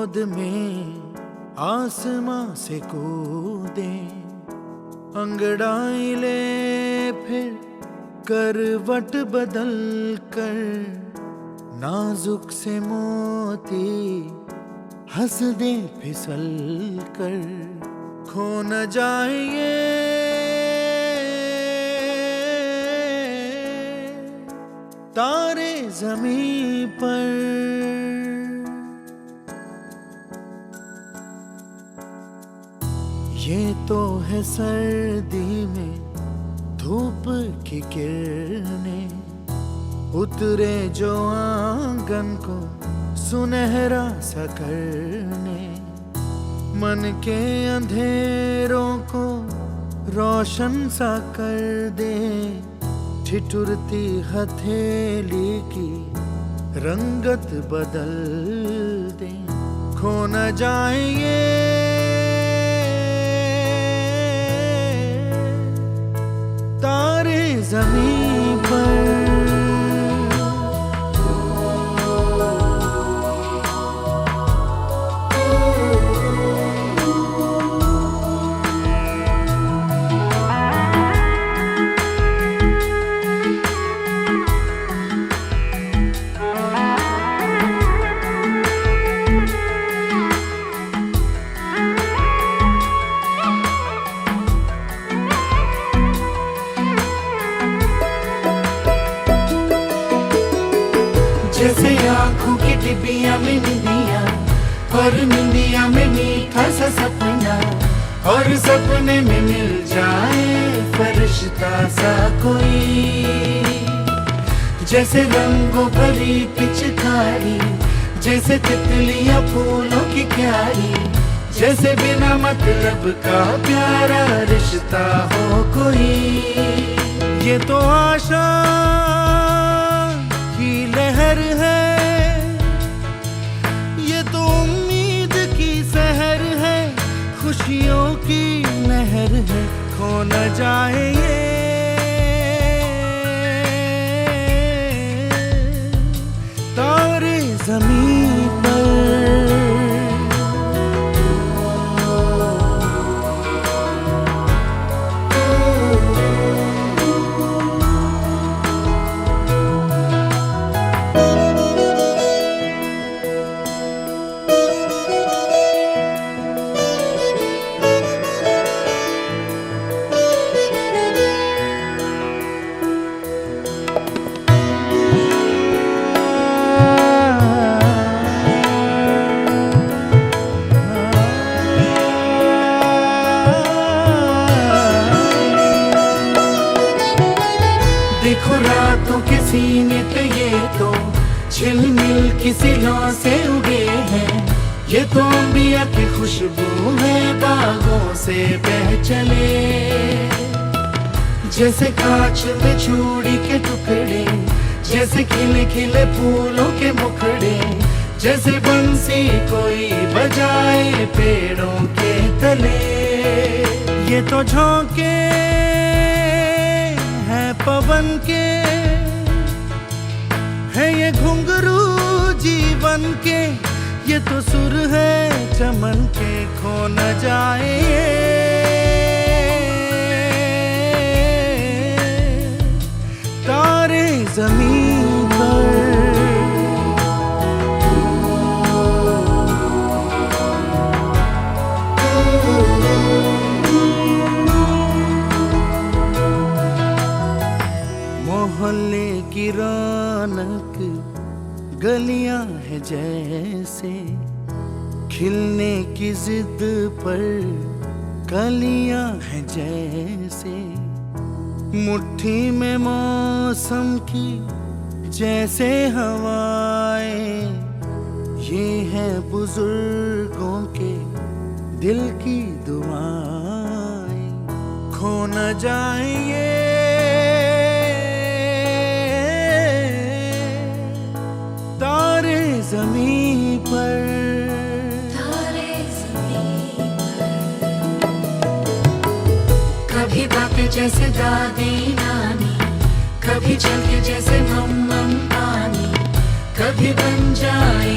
गोद में आसमां से कूदे, अंगड़ाई ले फिर करवट बदल कर, नाजुक से मोती हंस दे फिसल कर, खो न जाए ये तारे ज़मीं पर। ये तो है सर्दी में धूप की किरणें, उतरे जो आंगन को सुनहरा सा करने, मन के अंधेरों को रोशन सा कर दे, ठिठुरती हथेली की रंगत बदल दे, खो न जाए ये तारे ज़मीं पर। जैसे आँखों की डिबिया में निंदिया, और निंदिया में मीठा सा सपना, और सपने में मिल जाए फरिश्ता सा कोई। जैसे रंगों भरी पिचकारी, जैसे तितलियां फूलों की क्यारी, जैसे बिना मतलब का प्यारा रिश्ता हो कोई। ये तो आशा लहर है, ये तो उम्मीद की सहर है, खुशियों की लहर है, खो न जाए ये तारे ज़मीं पर। देखो रातों के सीने पे ये तो झिलमिल की सिलों से उगे हैं, ये तो अंबिया की खुशबू है बागों से बह चले। जैसे कांच में चूड़ी के टुकड़े, जैसे खिले खिले फूलों के मुखड़े, जैसे बंसी कोई बजाए पेड़ों के तले। ये तो झोंके पवन के है, ये घुंघरू जीवन के, ये तो सुर है चमन के, खो न जाए तारे ज़मीं पर। मोहल्ले की रौनक गलियां हैं जैसे, खिलने की जिद पर कलियां हैं जैसे, मुट्ठी में मौसम की जैसे हवाएं, ये है बुजुर्गों के दिल की दुआएं, खो न जाए ये तारे ज़मीं पर। कभी बातें जैसे दादी नानी, कभी चलके जैसे मम्मम पानी, कभी बन जाए